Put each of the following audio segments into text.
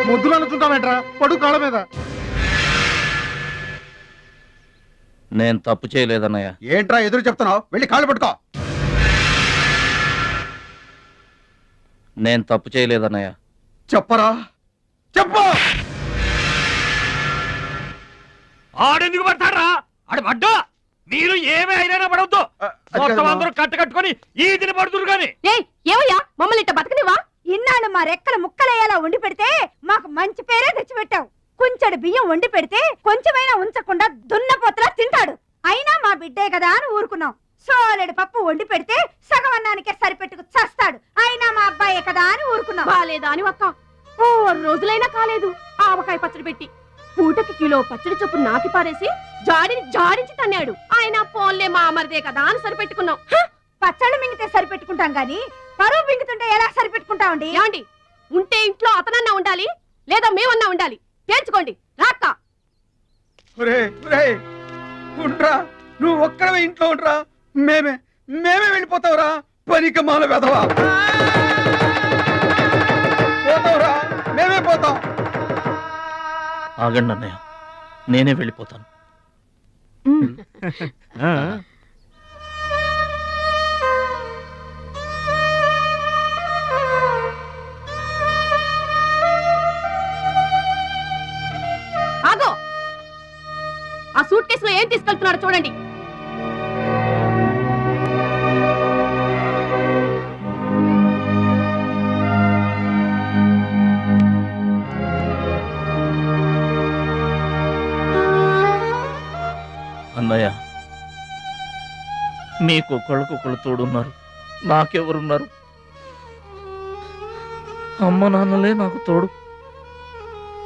ముద్దులు అనుకుంటామేట్రా పడు కాళ్ళ మీద. నేను తప్పు చేయలేదన్నయ్య. ఏంట్రా ఎదురు చెప్తున్నావు? వెళ్ళి కాళ్ళు పట్టుకో. నేను తప్పు చేయలేదన్నయ్య. చెప్పరా, చెప్పు. ఆడెందుకు పడతారా? ఆడ పడ్డా మీరు ఏమీ అయినా పడవద్దు. మొత్తం అందరూ కట్టుకొని ఈ దిని పడుతురు గాని. ఏమయ్యా మమ్మల్ని ఇట్ట బతకనివా? ఇన్నాళ్ళు మా రెక్కల ముక్కలయ్యేలా వండి పెడితే మాకు మంచి పేరే తెచ్చిపెట్టావు. కొంచెడు బియ్యం వండి పెడితే కొంచెమైనా ఉంచకుండా దున్నపోతలా తింటాడు. అయినా మా బిడ్డే కదా అని ఊరుకున్నాం. సోలెడు పప్పు వండి పెడితే సగం అన్నానికే సరిపెట్టుకు చస్తాడు. అయినా మా అబ్బాయే కదా అని ఊరుకున్నాం. బాలేదా అని ఒక్క 4 రోజులైనా కాలేదు ఆవకాయ పచ్చడి పెట్టి పూటకి కిలో పచ్చడి చొప్పు నాకి పారేసి జాడించి తన్నాడు. ఆయన పోన్లే మా అమరిదే కదా అని సరిపెట్టుకున్నాం. పచ్చళ్ళు మింగితే సరిపెట్టుకుంటాం గాని పరువు మింగుతుంటే ఎలా సరిపెట్టుకుంటామండి? ఏమండి, ఉంటే ఇంట్లో అతనన్నా ఉండాలి, లేదా మేమన్నా ఉండాలి. తేల్చుకోండి. రాక్క నువ్వు ఒక్కడవే ఇంట్లో ఉండరా. మేమే వెళ్ళిపోతావురా. పనికి మాల వెధవా. పోతావురా, మేమే పోతాం. ఆగండి అన్నయ్య, నేనే వెళ్ళిపోతాను. ఆగో, ఆ సూట్ కేసులో ఏం తీసుకెళ్తున్నారో చూడండి. అన్నయ్య, మీకు ఒకళ్ళకొకళ్ళు తోడున్నారు, నాకెవరున్నారు? అమ్మ నాన్నలే నాకు తోడు.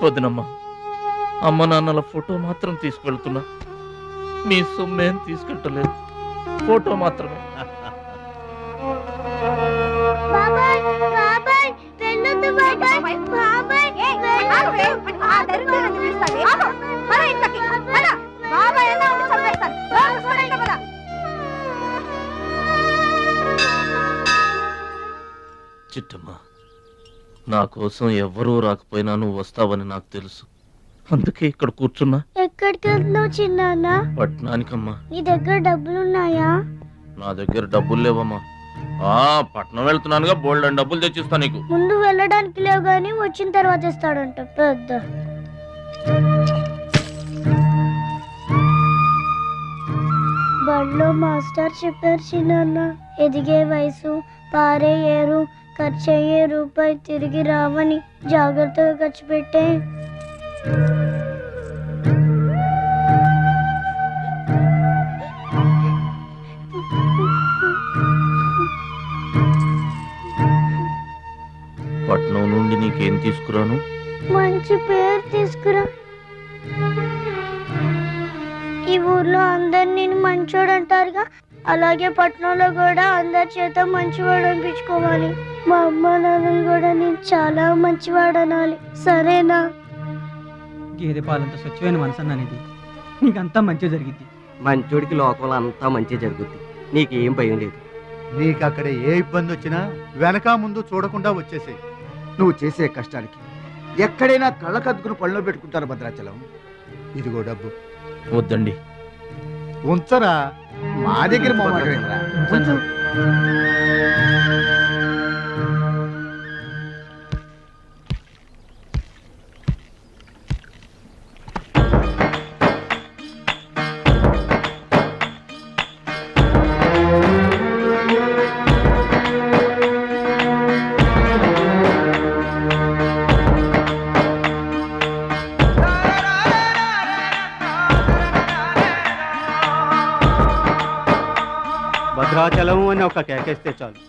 వదినమ్మ, అమ్మ నాన్నల ఫోటో మాత్రం తీసుకెళ్తున్నా. మీ సొమ్మేం తీసుకెళ్ళలేదు, ఫోటో మాత్రమే. చిట్టమ్మ, నా కోసం ఎవ్వరూ రాకపోయినా నువ్వు వస్తావని నాకు తెలుసు. అందుకే ఇక్కడ కూర్చున్నా. ఎక్కడికి వెళ్తున్నావు చిన్నాన్న? పట్నానికమ్మా. నీ దగ్గర డబ్బులున్నాయా? నా దగ్గర డబ్బులు లేవమ్మా. పట్నం వెళ్తున్నానుగా, బోల్డ్ అని డబ్బులు తెచ్చిస్తా నీకు. ముందు వెళ్ళడానికి లేవు గాని వచ్చిన తర్వాత ఇస్తాడంట పెద్ద. బడిలో మాస్టర్ చెప్పారు చిన్నాన్న, ఎదిగే వయసు, పారే ఏరు, ఖర్చయ్యే రూపాయి తిరిగి రావని. జాగ్రత్తగా ఖర్చు పెట్టే. పట్నం నుండి నీకేం తీసుకురాను? మంచి పేరు తీసుకురా. ఈ ఊర్లో అందరు నేను మంచోడు అంటారుగా, అలాగే పట్నంలో కూడా అందరి చేత మంచివాడు అనిపించుకోవాలి. మా అమ్మ నాన్నలు కూడా నేను చాలా మంచివాడు అనాలి. సరేనా? గేదె పాలంత స్వచ్ఛమైన మనసు అన్నానిది. నీకంతా మంచి జరిగింది. మంచోడికి లోకంలో అంతా మంచి జరుగుద్ది. నీకేం భయం లేదు. నీకు అక్కడ ఏ ఇబ్బంది వచ్చినా వెనక ముందు చూడకుండా వచ్చేసే. నువ్వు చేసే కష్టానికి ఎక్కడైనా కళ్ళకద్దుకుని పళ్ళలో పెట్టుకుంటారు భద్రాచలం. ఇదిగో డబ్బు. వద్దండి. ఉంచరా, మా దగ్గర భద్రాచలం అని ఒక కేకేస్తే చాలు,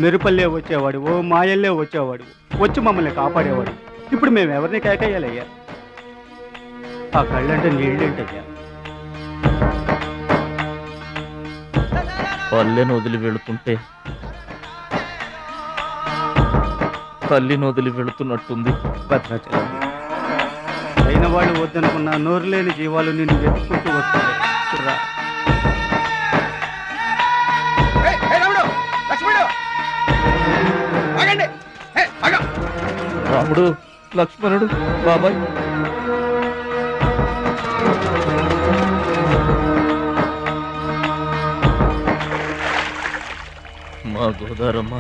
మెరుపల్లే వచ్చేవాడు, ఓ మాయల్లే వచ్చేవాడు, వచ్చి మమ్మల్ని కాపాడేవాడు. ఇప్పుడు మేము ఎవరిని కేకేయాలయ్యా? ఆ కళ్ళంటే నీళ్ళేంటయ్యా? పల్లెను వదిలి వెళుతుంటే తల్లిని వదిలి వెళుతున్నట్టుంది. భద్రాచలం అయిన వాళ్ళు వద్దనుకున్న నోరు లేని జీవాలు నిన్ను వెతుక్కుంటూ వస్తుంది. రాముడు, లక్ష్మణుడు, బాబాయ్. మా గోదారమ్మ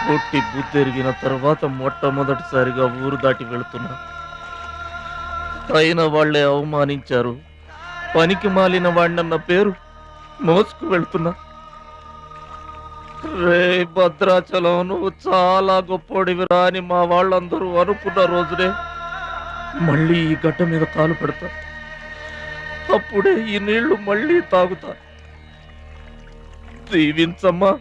పుట్టి బుద్ధెరిగిన తర్వాత మొట్టమొదటిసారిగా ఊరు దాటి వెళుతున్నా. అయిన వాళ్లే అవమానించారు. పనికి మాలిన వాడినన్న పేరు మోసుకు వెళ్తున్నా. రే భద్రాచలం, నువ్వు చాలా గొప్పోడివిరా అని మా వాళ్ళందరూ అనుకున్న రోజునే మళ్ళీ ఈ గడ్డ మీద కాలు పెడతా. అప్పుడే ఈ నీళ్లు మళ్ళీ తాగుతా. దీవించమ్మా.